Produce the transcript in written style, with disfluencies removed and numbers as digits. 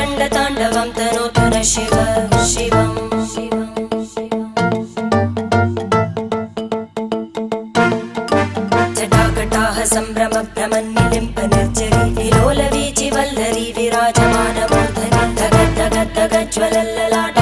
रङ्गताण्डवं तनोतु न शिव शिवम् जटाकटाः सम्भ्रमभ्रमन्निलिम्प निर्जरी विलोलवीचि वल्लरी विराजमानमूर्धनि धगद्धगद्धगज्ज्वलल्ललाट